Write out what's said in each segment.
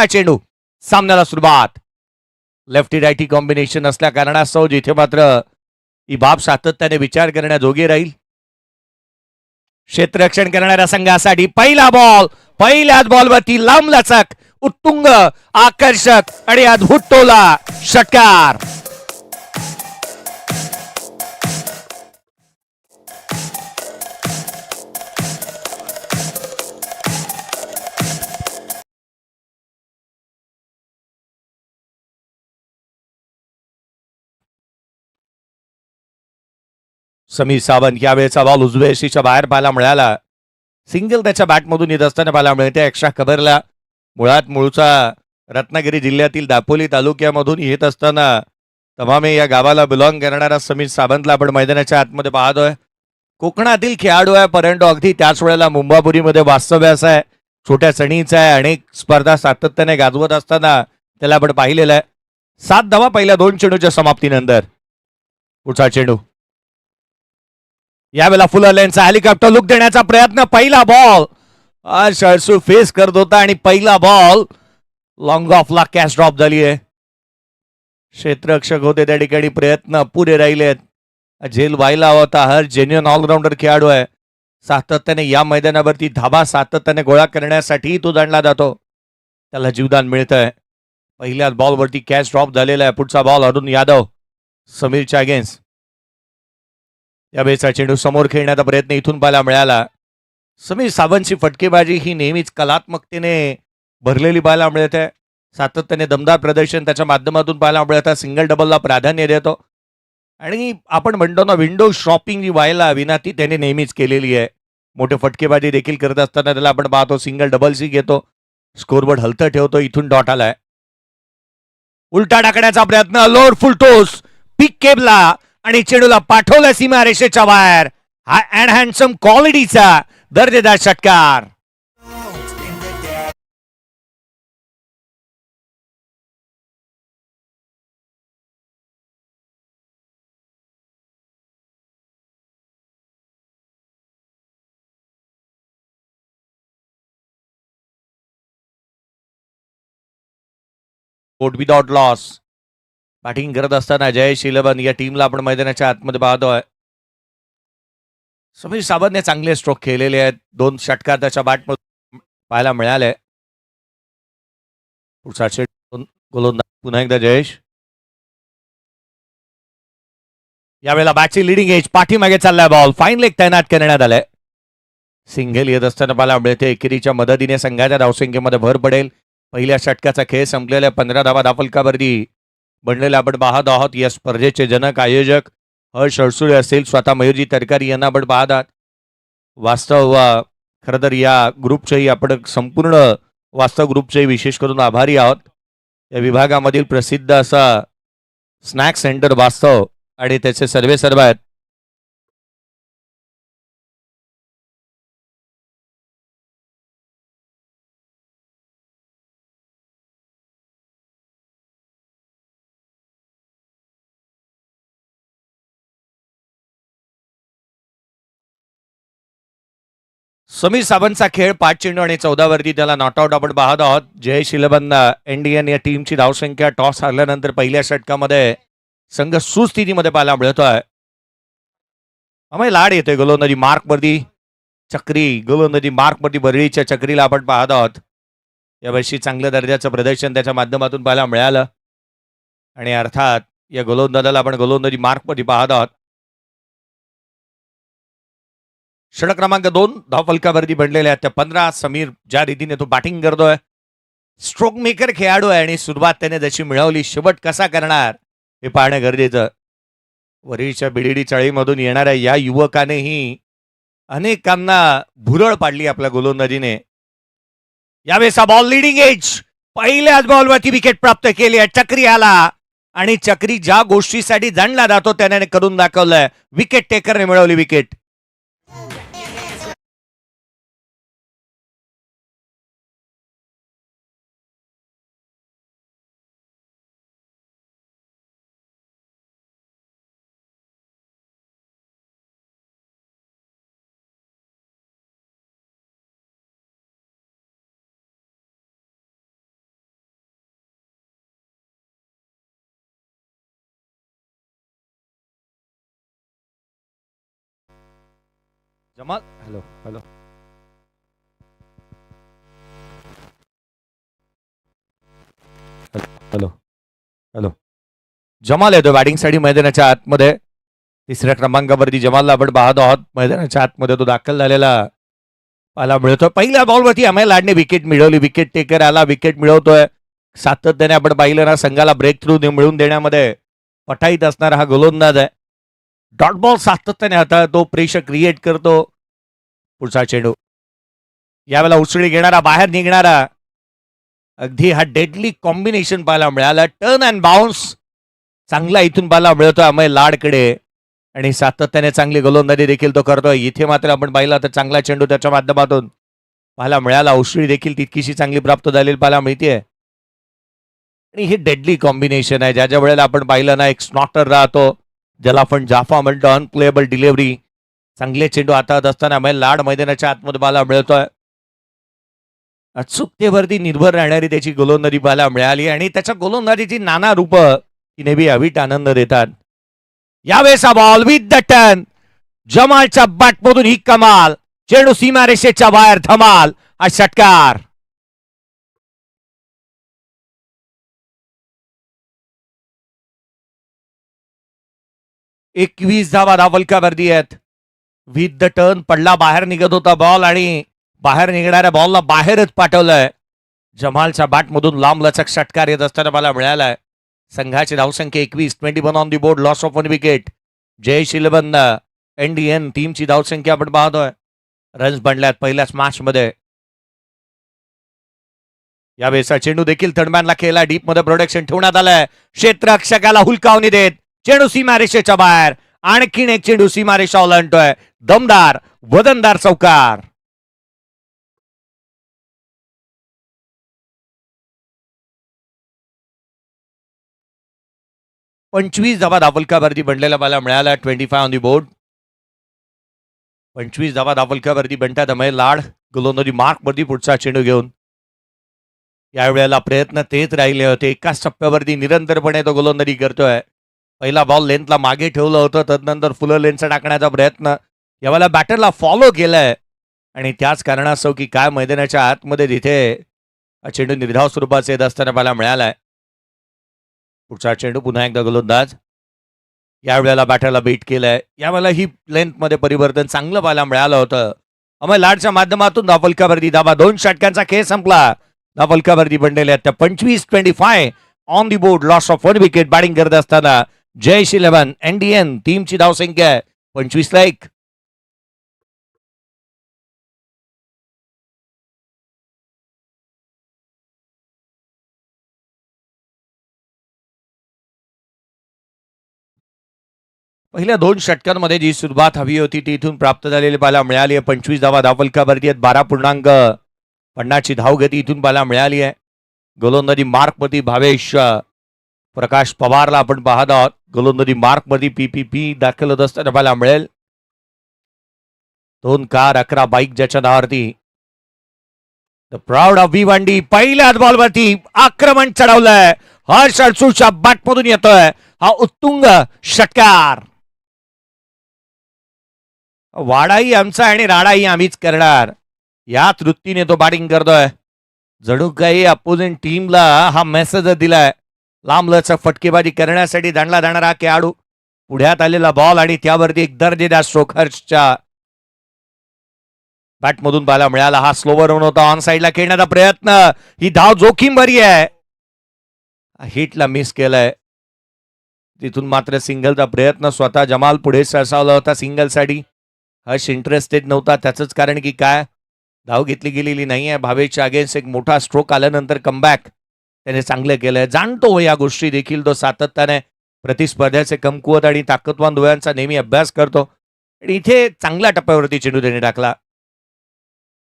चेंडू सामन्याला सुरुवात. लेफ्टी रायटी कॉम्बिनेशन असल्या कारणास्तव जिथे मात्र ही बाब सातत्याने विचार करण्याजोगी राहील. क्षेत्ररक्षण करणाऱ्या संघासाठी पहिला बॉल, पहिल्याच बॉलवरती लांबलचक, उत्तुंग, आकर्षक आणि अद्भुत टोला षटकार. समीर सावंत यावेळेचा बॉल उजव्या यष्टीच्या बाहेर पाहायला मिळाला. सिंगल त्याच्या बॅटमधून येत असताना पाहायला मिळते. एक्स्ट्रा कव्हरला मुळात मूळचा रत्नागिरी जिल्ह्यातील दापोली तालुक्यामधून येत असताना तमामे या गावाला बिलॉंग करणारा समीर सावंतला आपण मैदानाच्या आतमध्ये पाहतोय. कोकणातील खेळाडू आहे, परंतु अगदी त्याच वेळेला मुंबापुरीमध्ये वास्तव्यास आहे. छोट्या सणीचा आहे. अनेक स्पर्धा सातत्याने गाजवत असताना त्याला आपण पाहिलेलं आहे. 7 धावा पहिल्या 2 चेंडूच्या समाप्तीनंतर. पुढचा चेंडू यावेळेला फुल लेनचा हेलिकॉप्टर लुक देण्याचा प्रयत्न. पहिला बॉल शर्सू फेस करत होता आणि पहिला बॉल लॉंग ऑफला कॅच ड्रॉप झाली आहे. क्षेत्ररक्षक होते त्या ठिकाणी, प्रयत्न पुरे राहिलेत. झेल व्हायला होता. हर जेन्युअन ऑलराऊंडर खेळाडू आहे. सातत्याने या मैदानावरती धाबा सातत्याने गोळा करण्यासाठी तो जाणला जातो. त्याला जीवदान मिळतंय. पहिल्याच बॉलवरती कॅच ड्रॉप झालेला आहे. पुढचा बॉल अरुण यादव समीरच्या अगेन्स्ट. यावेळेचा चेंडू समोर खेळण्याचा प्रयत्न इथून पाहायला मिळाला. समीर सावंतची फटकेबाजी ही नेहमीच कलात्मकतेने भरलेली पाहायला मिळते. सातत्याने दमदार प्रदर्शन त्याच्या माध्यमातून पाहायला मिळतं. सिंगल डबलला प्राधान्य देतो आणि आपण म्हणतो ना, विंडो शॉपिंग जी व्हायला विना ती त्याने नेहमीच केलेली आहे. मोठे फटकेबाजी देखील करत असताना त्याला आपण पाहतो. सिंगल डबल्सही घेतो, स्कोरबोर्ड हलतं ठेवतो. इथून डॉट आलाय. उलटा टाकण्याचा प्रयत्न, लोड फुल टोस, पिक केबला आणि चेंडूला पाठवलं सीमा रेषेच्या बाहेर. हा अँड हँडसम क्वालिटीचा दर्जेदार षटकार. बोट विदाउट लॉस बॅटिंग करत असताना जयेश 11 या टीमला आपण मैदानाच्या आतमध्ये पाहतोय. समीर सावंतने चांगले स्ट्रोक खेळलेले आहेत. 2 षटकार त्याच्या बॅटमधून पाहायला मिळाले. पुढचा चेंडू गोलंदाज पुन्हा एकदा जयेश. यावेळेला बॅटची लिडिंग एज, पाठीमागे चाललाय बॉल. फाईन लेग तैनात करण्यात आलाय. सिंगल येत असताना पाहायला मिळते. एकेरीच्या मदतीने संघाच्या धावसंख्येमध्ये भर पडेल. पहिल्या षटकाचा खेळ संपलेल्या 15 धावा धाफलकावरती बनलेल्या आपण पाहत आहोत. या स्पर्धेचे जनक आयोजक हर्ष अडसुळे असतील, स्वतः मयूरजी तरकारी यांना आपण पाहत आहात. वास्तव खरं तर या ग्रुपच्याही आपण संपूर्ण वास्तव ग्रुपच्याही विशेष करून आभारी आहोत. या विभागामधील प्रसिद्ध असा स्नॅक सेंटर वास्तव आणि त्याचे सर्व आहेत. समीर सावंतचा खेळ 5 चेंडू आणि 14 वरती त्याला नॉटआउट आपण पाहत आहोत. जयेश 11 इंडियन या टीमची धावसंख्या टॉस हरल्यानंतर पहिल्या षटकामध्ये संघ सुस्थितीमध्ये पाहायला मिळतोय. आम्हाला लाड येतोय गोलंदाजी मार्कवरती चक्री, गोलंदाजी मार्कवरती बरळीच्या चक्रीला आपण पाहत आहोत. यावर्षी चांगल्या दर्जाचं प्रदर्शन त्याच्या माध्यमातून पाहायला मिळालं आणि अर्थात या गोलंदाजाला आपण गोलंदाजी मार्कवरती पाहत आहोत. षटक क्रमांक 2 धावफलकावरती बनलेल्या आहेत त्या 15. समीर ज्या रीतीने तो बॅटिंग करतोय, स्ट्रोक मेकर खेळाडू आहे आणि सुरुवात त्याने जशी मिळवली, शेवट कसा करणार हे पाहणं गरजेचं. वरीच्या बिडिडी चाळीमधून येणाऱ्या या युवकानेही अनेकांना भुरळ पाडली आपल्या गोलंदाजीने. यावेळेचा बॉल लिडिंग एज, पहिल्याच बॉलवरती विकेट प्राप्त केली आहे. चक्री आला आणि चक्री ज्या गोष्टीसाठी जाणला जातो त्याने करून दाखवलंय. विकेट टेकरने मिळवली wicket. Jamal hello hello hello hello Jamal येतो बॅटिंगसाठी मैदानाच्या आतमध्ये. तिसऱ्या क्रमांकावरती जमालला आपण पाहतो आहोत. मैदानाच्या आतमध्ये तो दाखल झालेला पाहायला मिळतो. पहिल्या बॉलवरती अमय लाडने विकेट मिळवली. विकेट टेकर आला, विकेट मिळवतोय. सातत्याने आपण पाहिलं ना, संघाला ब्रेक थ्रू मिळवून देण्यामध्ये पटाईत असणारा हा गोलंदाज आहे. डॉट बॉल सातत्याने हाताळतो, प्रेशर क्रिएट करतो. पुढचा चेंडू यावेळेला उसळी घेणारा, बाहेर निघणारा, अगदी हा डेडली कॉम्बिनेशन पाहायला मिळाला. टर्न अँड बाउन्स चांगला इथून पाहायला मिळतोय अमय लाडकडे आणि सातत्याने चांगली गोलंदाजी देखील तो करतोय. इथे मात्र आपण पाहिला तर चांगला चेंडू त्याच्या माध्यमातून पाहायला मिळाला. उसळी देखील तितकीशी चांगली प्राप्त झालेली पाहायला मिळते. आणि हे डेडली कॉम्बिनेशन आहे. ज्याच्या वेळेला आपण पाहिलं ना, एक स्नॉटर राहतो ज्याला आपण जाफा म्हणतो, अनप्लेएबल डिलिव्हरी. चांगले चेंडू हातात असताना अमय लाड मैदानाच्या आतमध्ये पाहायला मिळतोय. अचूकतेवरती निर्भर राहणारी त्याची गोलंदाजी पाहायला मिळाली आणि त्याच्या गोलंदाजीची नाना रूप ती नेहमी अवीट आनंद देतात. यावेळेस हा बॉल विथ द टर्न, जमालच्या बॅटमधून ही कमाल. चेंडू सीमारेषेच्या बाहेर, धमाल हा षटकार. 21 धावा धावलकावरती आहेत. विथ द टर्न पडला, बाहेर निघत होता बॉल आणि बाहेर निघणाऱ्या बॉलला बाहेरच पाठवलंय. जमालच्या बॅटमधून लांब लचक षटकार येत असताना मला मिळालाय. संघाची धावसंख्या 21, 21 on the board, loss of 1 wicket. Jayesh 11, NDN टीमची धावसंख्या आपण पाहतोय. रन्स बनल्यात पहिल्याच मॅचमध्ये. यावेळेचा चेंडू देखील थर्डमॅनला खेळला. डीप मध्ये प्रोटेक्शन ठेवण्यात आलंय. क्षेत्ररक्षकाला हुलकावणी देत चेंडू सीमारेषेच्या बाहेर. आणखीन एक चेंडू सीमारेषा ओलांडतोय. दमदार वजनदार चौकार. पंचवीस धावा धावलकावरती बनलेला मला मिळाला. 25 ऑन दी बोर्ड. 25 धावा धावलकावरती बनतात अमय लाड. गोलंदाजी मार्क वरती पुढचा चेंडू घेऊन. यावेळेला प्रयत्न तेच राहिले होते. एकाच टप्प्यावरती निरंतरपणे तो गोलंदाजी करतोय. पहिला बॉल लेंथला मागे ठेवलं होतं, तदनंतर फुलं लेंथचा टाकण्याचा प्रयत्न यावेळेला बॅटरला फॉलो केलाय आणि त्याच कारणास्तव की काय मैदानाच्या आतमध्ये तिथे चेंडू निर्धाव स्वरूपाचा येत असताना मला मिळालाय. पुढचा चेंडू पुन्हा एकदा गोलंदाज. यावेळेला बॅटरला बीट केलंय. यावेळेला ही लेंथ मध्ये परिवर्तन चांगलं पाहायला मिळालं होतं. अमय लाडच्या माध्यमातून धावलकावरती धावा. 2 षटकांचा खेळ संपला. धावलकावरती बनलेल्या त्या 25 on the board, loss of 1 wicket. Batting करत असताना जयेश 11, एनडीएन टीमची धावसंख्या आहे 25 ला 1. पहिल्या 2 षटकांमध्ये जी सुरुवात हवी होती ती इथून प्राप्त झालेली पाहायला मिळाली आहे. 25 धावा धावलकावरती आहेत. 12.50 धावगती इथून पाहायला मिळाली आहे. गोलंदाजी मार्कवरती भावेश प्रकाश पवारला आपण पाहत आहोत. गोलंदाजी मार्कवरती पीपीपी दाखल होत असताना पाहायला मिळेल. 2 कार 11 बाईक ज्याच्या नावावरती. The proud of Bhiwandi. पहिल्याच बॉलवरती आक्रमण चढवलंय. हर्ष अडसूळच्या बॅटमधून येतोय हा उत्तुंग षटकार. वाडाही आमचा आणि राडाही आम्हीच करणार या वृत्तीने तो बॅटिंग करतोय. जणू काही अपोजिंग टीमला हा मेसेज दिलाय. लांबलचक फटकेबाजी करण्यासाठी दांडला जाणारा खेळाडू. पुढ्यात आलेला बॉल आणि त्यावरती एक दर्जेदार स्ट्रोक हर्षच्या बॅटमधून पाहायला मिळाला. हा स्लोवर रन होता. ऑन साईडला खेळण्याचा प्रयत्न. ही धाव जोखीम बरी आहे. हिटला मिस केलाय. तिथून मात्र सिंगलचा प्रयत्न. स्वतः जमाल पुढे सरसावला होता सिंगलसाठी. हर्ष इंटरेस्टेड नव्हता. त्याचंच कारण की काय, धाव घेतली गेलेली नाही आहे. भावेशच्या अगेन्स्ट एक मोठा स्ट्रोक आल्यानंतर कमबॅक त्याने चांगलं केलंय. जाणतो या गोष्टी देखील तो. सातत्याने प्रतिस्पर्ध्याचे कमकुवत आणि ताकदवान डोळ्यांचा नेहमी अभ्यास करतो आणि इथे चांगल्या टप्प्यावरती चेंडू त्याने टाकला.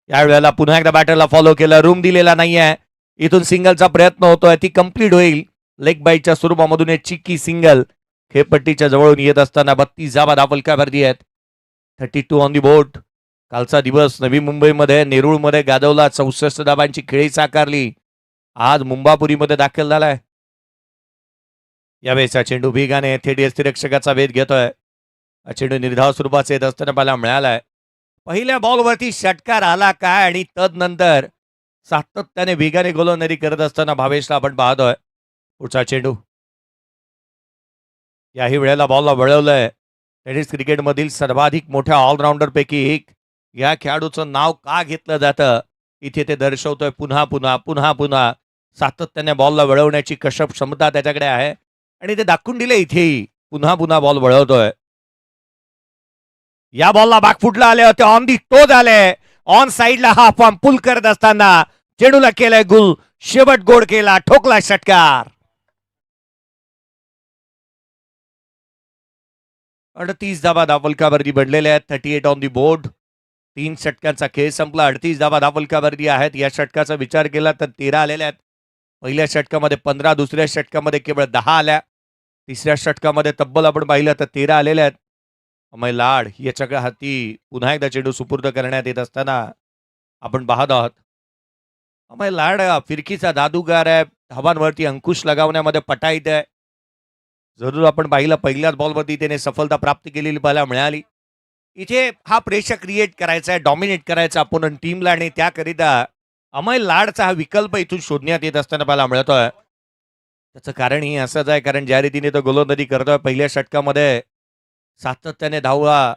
यावेळेला पुन्हा एकदा बॅटरला फॉलो केलं. रूम दिलेला नाहीये. इथून सिंगलचा प्रयत्न होतोय. ती कंप्लीट होईल. लेग बाईटच्या स्वरूपामधून एक चिक्की सिंगल खेळपट्टीच्या जवळून येत असताना 32 धावा धावलकावरती आहेत. 32 ऑन दी बोर्ड. कालचा दिवस नवी मुंबईमध्ये नेरूळमध्ये गाजवला. 64 धावांची खेळी साकारली. आज मुंबापुरीमध्ये दाखल झालाय. यावेळेचा चेंडू वेगाने थेट यष्टिरक्षकाचा वेध घेतोय. चेंडू निर्धाव स्वरूपाचा येत असताना पाहायला मिळालाय. पहिल्या बॉलवरती षटकार आला काय आणि तदनंतर सातत्याने वेगाने गोलंदाजी करत असताना भावेशला आपण पाहतोय. पुढचा चेंडू याही वेळेला बॉलला वळवलंय. टेनिस क्रिकेटमधील सर्वाधिक मोठ्या ऑलराऊंडर पैकी एक या खेळाडूचं नाव का घेतलं जातं इथे ते दर्शवतोय. पुन्हा पुन्हा पुन्हा पुन्हा सातत्याने बॉलला वळवण्याची कशप क्षमता त्याच्याकडे आहे आणि ते दाखवून दिले इथेही. पुन्हा पुन्हा बॉल वळवतोय. या बॉलला बॅकफुटला आले होते, ऑन दी टो झाले. ऑन साइडला हा फॉर्म पुल करत असताना चेंडूला केलाय गुल. शेवट गोड केला, ठोकला षटकार. 38 धावा धावफलकावरती बनलेले आहेत. 38 ऑन दी बोर्ड. 3 षटकांचा खेळ संपला. 38 धावा धावफलकावरती आहेत. या षटकाचा विचार केला तर 13 आलेल्या आहेत. पहिल्या षटकामध्ये 15, दुसऱ्या षटकामध्ये केवळ 10 आल्या. तिसऱ्या षटकामध्ये तब्बल आपण पाहिलं तर 13 आलेल्या आहेत. अमय लाड याच्या हाती पुन्हा एकदा चेंडू सुपूर्द करण्यात येत असताना आपण पाहत आहोत. अमय लाड फिरकीचा जादूगार आहे. धावांवरती अंकुश लगावण्यामध्ये पटाईत आहे. जरूर आपण पाहिलं पहिल्याच बॉलवरती त्याने सफलता प्राप्त केलेली पाहायला मिळाली. इथे हा प्रेशर क्रिएट करायचा आहे, डॉमिनेट करायचा अपोनंट टीमला आणि त्याकरिता अमय लाडचा हा विकल्प इथून शोधण्यात येत असताना पाहायला मिळतोय. त्याचं कारण ही असंच आहे, कारण ज्या रीतीने तो गोलंदाजी करतोय पहिल्या षटकामध्ये सातत्याने धावा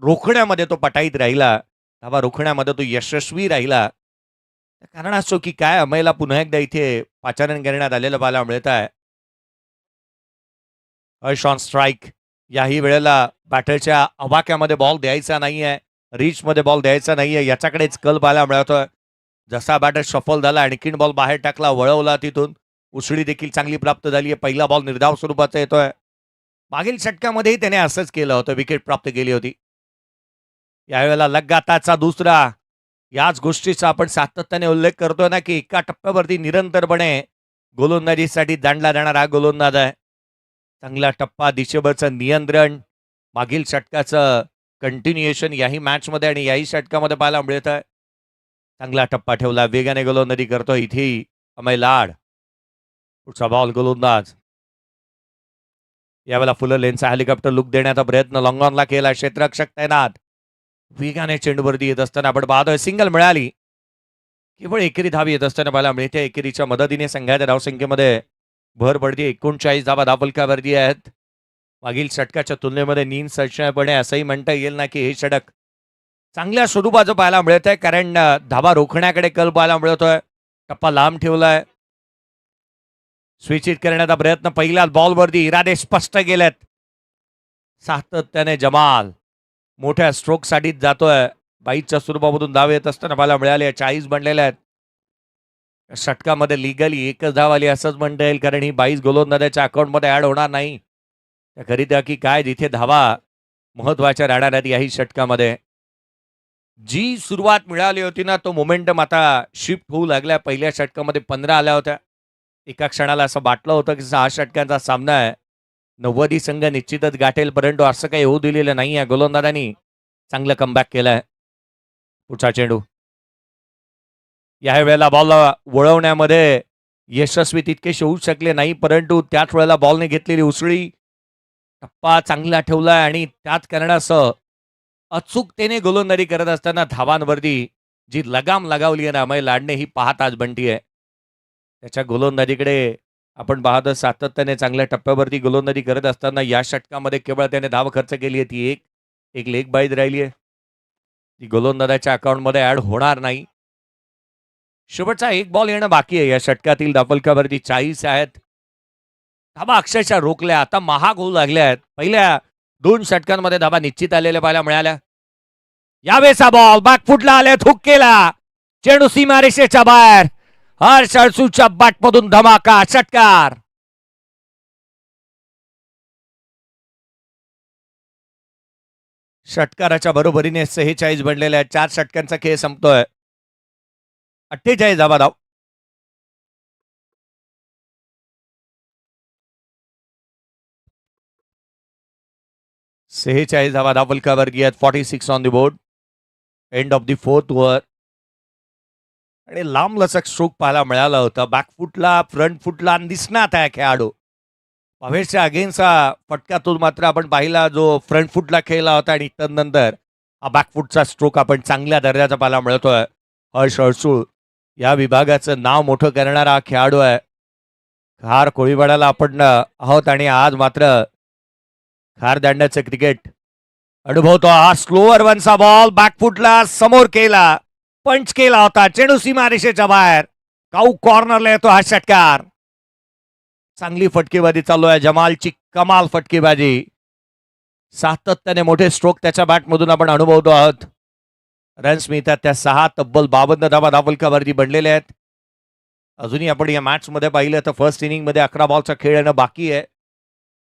रोखण्यामध्ये तो पटाईत राहिला. धावा रोखण्यामध्ये तो यशस्वी राहिला. कारण असो की काय अमयला पुन्हा एकदा इथे पाचारण करण्यात आलेलं पाहायला मिळत आहे. Harsh on strike. याही वेळेला बॅटरच्या अवाक्यामध्ये बॉल द्यायचा नाहीये, रीचमध्ये बॉल द्यायचा नाहीये, याच्याकडेच कल पाहायला मिळतोय. जसा बॅटर शफल झाला आणखीन बॉल बाहेर टाकला, वळवला तिथून. उसळी देखील चांगली प्राप्त झाली आहे. पहिला बॉल निर्धाव स्वरूपाचा येतोय. मागील षटकामध्येही त्याने असंच केलं होतं, विकेट प्राप्त केली होती. यावेळेला लगातारचा दुसरा. याच गोष्टीचा आपण सातत्याने उल्लेख करतोय ना की एका टप्प्यावरती निरंतरपणे गोलंदाजीसाठी जाणला जाणारा हा गोलंदाज आहे. चांगला टप्पा, दिशेवरचं नियंत्रण, मागील षटकाचं कंटिन्युएशन याही मॅचमध्ये आणि याही षटकामध्ये पाहायला मिळत आहे. चांगला टप्पा ठेवला, वेगाने गोलंदाजी करतोय इथेही अमय लाड. पुढचा बॉल गोलंदाज. यावेळेला फुलर लेनचा हेलिकॉप्टर लुक देण्याचा प्रयत्न लॉंगॉनला केला. क्षेत्ररक्षक तैनात. वेगाने चेंडूवरती येत असताना आपण पाहतोय सिंगल मिळाली. केवळ एकेरी धाव येत असताना पाहायला मिळते. एकेरीच्या मदतीने संघाच्या धावसंख्येमध्ये भर पडते. 39 धावा धावफलकावरती आहेत. मागील षटकाच्या तुलनेमध्ये निसंशयपणे असंही म्हणता येईल ना की हे षटक चांगल्या स्वरूपाचं पाहायला मिळत आहे, कारण धावा रोखण्याकडे कल पाहायला मिळतोय. टप्पा लांब ठेवलाय. स्विच हिट करण्याचा प्रयत्न पहिल्याच बॉलवरती इरादे स्पष्ट केलेत. सातत्याने जमाल मोठ्या स्ट्रोकसाठी जातोय. 22च्या स्वरूपामधून धाव येत असताना पाहायला मिळाले. 40 बनलेले आहेत. षटकामध्ये लिगली एकच धाव आली असंच म्हणता येईल, कारण ही 22 गोलंदाजाच्या अकाउंटमध्ये ऍड होणार नाही. त्याकरिता की काय जिथे धावा महत्वाच्या राहणार आहेत याही षटकामध्ये. जी सुरुवात मिळाली होती ना तो मोमेंटम आता शिफ्ट होऊ लागला. पहिल्या षटकामध्ये 15 आल्या होत्या. एका क्षणाला असं वाटलं होतं की 6 षटकांचा सामना आहे, 90 संघ निश्चितच गाठेल, परंतु असं काही होऊ दिलेलं नाही आहे. गोलंदाजांनी चांगलं कमबॅक केलंय. पुढचा चेंडू. या वेळेला बॉल वळवण्यामध्ये यशस्वी तितकेसे होऊ शकले नाही, परंतु त्याच वेळेला बॉलने घेतलेली उसळी, टप्पा चांगला ठेवलाय आणि त्याच कारणासह अचूकतेने गोलंदाजी करत असताना धावांवरती जी लगाम लगावली आहे ना अमय लाडने, ही पाहत आज बनती आहे. त्याच्या गोलंदाजीकडे आपण पाहतो. सातत्याने चांगल्या टप्प्यावरती गोलंदाजी करत असताना या षटकामध्ये केवळ त्याने धाव खर्च केली आहे ती एक लेग बाईज राहिली आहे. ती गोलंदाजाच्या अकाउंटमध्ये ऍड होणार नाही. शेवटचा एक बॉल येणं बाकी आहे. या षटकातील धावफलकावरती 40 आहेत. धाबा अक्षरशः रोखल्या, आता महाग होऊ लागल्या आहेत. पहिल्या 2 षटकांमध्ये धाबा निश्चित आलेल्या पाहायला मिळाल्या. यावेळेचा बॉल बॅकफुटला आले, हुक केला. चेंडू सीमारेषेच्या बाहेर. हर्ष अडसूच्या बॅटमधून धमाका षटकार. षटकाराच्या बरोबरीने 46 बनलेले आहेत. 4 षटकांचा खेळ संपतोय. 48 धावा धाव. सेहेचाळीस धावा धावफलकावरती आहेत. 46 on the board. End of the 4th over. आणि लांब लचक स्ट्रोक पाहायला मिळाला होता. बॅकफुटला, फ्रंट फुटला दिसणार आहे खेळाडू. भावेशच्या अगेन्स्टचा फटका तो मात्र आपण पाहिला, जो फ्रंट फुटला खेळला होता आणि तदनंतर हा बॅकफुटचा स्ट्रोक आपण चांगल्या दर्जाचा पाहायला मिळतोय. हर्ष अडसूळ या विभागाचं नाव मोठं करणारा हा खेळाडू आहे. खार कोळीवाड्याला आपण आहोत आणि आज मात्र खार दांड्याचं क्रिकेट अनुभवतो. हा स्लोअर वनचा बॉल बॅकफुटला समोर केला, पंच केला होता, चेंडू सीमारेषेच्या बाहेर. काऊ कॉर्नरला येतो हा षटकार. चांगली फटकेबाजी चालू आहे, जमालची कमाल फटकेबाजी. सातत्याने मोठे स्ट्रोक त्याच्या बॅटमधून आपण अनुभवतो आहोत. रन्स मिळतात त्या 6, तब्बल 52 धावा धावफलकावरती बनलेले आहेत. अजूनही आपण या मॅच मध्ये पाहिलं तर फर्स्ट इनिंग मध्ये 11 बॉलचा खेळ येणं बाकी आहे.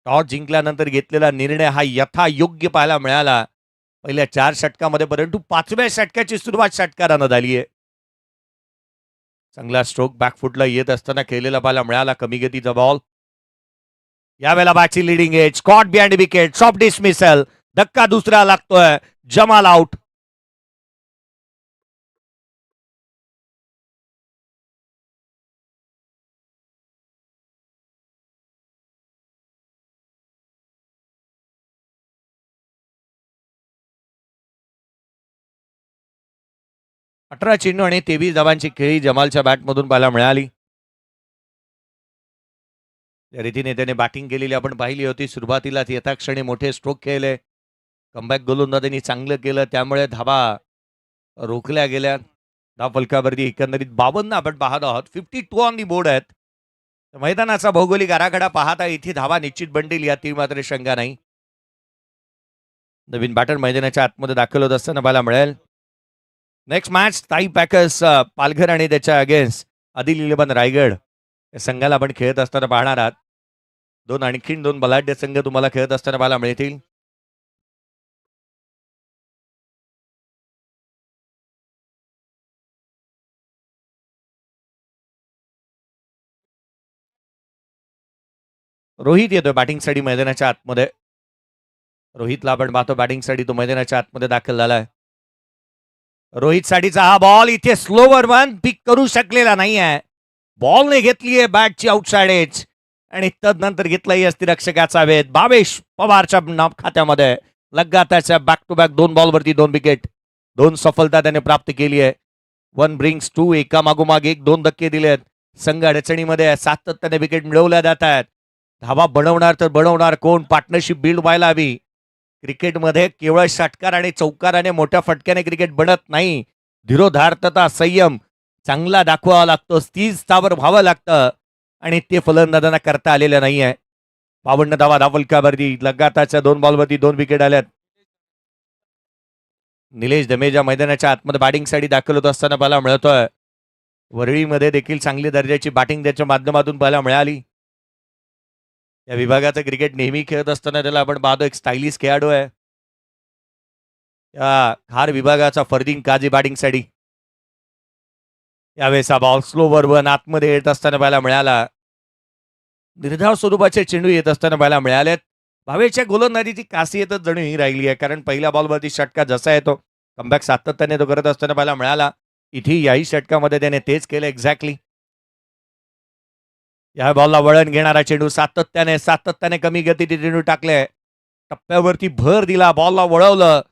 टॉस जिंकल्यानंतर घेतलेला निर्णय हा यथायोग्य पाहायला मिळाला पहिल्या 4 षटकामध्ये, परंतु 5व्या षटकाची सुरुवात षटकारानं झाली आहे. चांगला स्ट्रोक बॅकफुटला येत असताना खेळलेला पाहायला मिळाला. कमी गतीचा बॉल. यावेळेला बॅटची leading edge, Scott behind wicket, soft dismissal. धक्का दुसरा लागतोय, जमाल आउट. अठरा चेंडू आणि 23 धावांची खेळी जमालच्या बॅटमधून पाहायला मिळाली. त्या रीतीने त्याने बॅटिंग केलेली आपण पाहिली होती. सुरुवातीलाच यथाक्षणी मोठे स्ट्रोक खेळले. कमबॅक गोलंदाजांनी चांगलं केलं, त्यामुळे धावा रोखल्या गेल्या. धाव फलकावरती एकंदरीत 52 आपण पाहत आहोत. 52 ऑन दी बोर्ड आहेत. मैदानाचा भौगोलिक आराखडा पाहता इथे धावा निश्चित बनतील, यात मात्र शंका नाही. नवीन बॅटर मैदानाच्या आतमध्ये दाखल होत असताना पाहायला मिळेल. नेक्स्ट मॅच ताई पॅकर्स पालघर आणि त्याच्या अगेन्स्ट आदिल इलेव्हन रायगड या संघाला आपण खेळत असताना पाहणार आहात. आणखीन दोन बलाढ्य संघ तुम्हाला खेळत असताना पाहायला मिळतील. रोहित येतोय बॅटिंगसाठी मैदानाच्या आतमध्ये. रोहितला आपण पाहतो बॅटिंगसाठी, तो मैदानाच्या आतमध्ये दाखल झालाय. रोहित साठीचा हा बॉल इथे स्लोवर वन पिक करू शकलेला नाही आहे. बॉलने घेतली आहे बॅटची आउटसाइड एज आणि तदनंतर घेतलाही रक्षकाचा वेध. भावेश पवारच्या खात्यामध्ये लगातारच्या बॅक टू बॅक 2 बॉलवरती 2 विकेट, 2 सफलता त्याने प्राप्त केली आहे. 1 ब्रिंग्स 2, एका मागोमाग एक 2 धक्के दिलेत. संघ अडचणीमध्ये सातत्याने विकेट मिळवल्या जात आहेत. धावा बनवणार तर बनवणार कोण? पार्टनरशिप बिल्ड व्हायला हवी. क्रिकेटमध्ये केवळ षटकार आणि चौकाराने मोठ्या फटक्याने क्रिकेट बनत नाही. धीरोधार्तता, संयम चांगला दाखवावा लागतो, स्थिर स्थावर व्हावं लागतं आणि ते फलंदाजांना करता आलेलं नाहीये. 52 धावा धावफलकावरती लगातारच्या 2 बॉलवरती 2 विकेट आल्यात. निलेश दमेजा मैदानाच्या आतमध्ये बॅटिंगसाठी दाखल होत असताना पाहायला मिळतोय. वरळीमध्ये देखील चांगली दर्जाची बॅटिंग त्याच्या माध्यमातून पाहायला मिळाली. या विभागाचं क्रिकेट नेहमी खेळत असताना त्याला आपण पाहतो एक स्टायलिश खेळाडू आहे. या खार विभागाचा फरदीन काझी बॅटिंगसाठी. यावेळेस हा बॉल स्लोवर वन आतमध्ये येत असताना पाहायला मिळाला. निर्धाव स्वरूपाचे चेंडू येत असताना पाहायला मिळालेत. भावेशच्या गोलंदाजीची खासियतच जणू ही राहिली आहे, कारण पहिल्या बॉलवरती षटका जसा येतो कमबॅक सातत्याने तो करत असताना पाहायला मिळाला. इथे याही षटकामध्ये त्याने तेच केलं एक्झॅक्टली. या बॉलला वळण घेणारा चेंडू सातत्याने कमी गतीचे चेंडू टाकले. टप्प्यावरती भर दिला, बॉलला वळवलं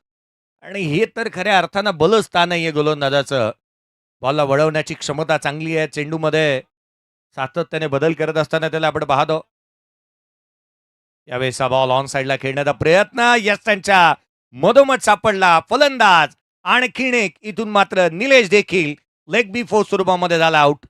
आणि हे तर खऱ्या अर्थानं बलस्थान आहे गोलंदाजाचं. बॉलला वळवण्याची क्षमता चांगली आहे. चेंडूमध्ये सातत्याने बदल करत असताना त्याला आपण पाहतो. यावेळेस हा बॉल ऑन साईडला खेळण्याचा प्रयत्न, यस त्यांच्या मधोमध सापडला फलंदाज. आणखीन एक, इथून मात्र निलेश देखील लेग बी फोर स्वरूपामध्ये झाला आउट.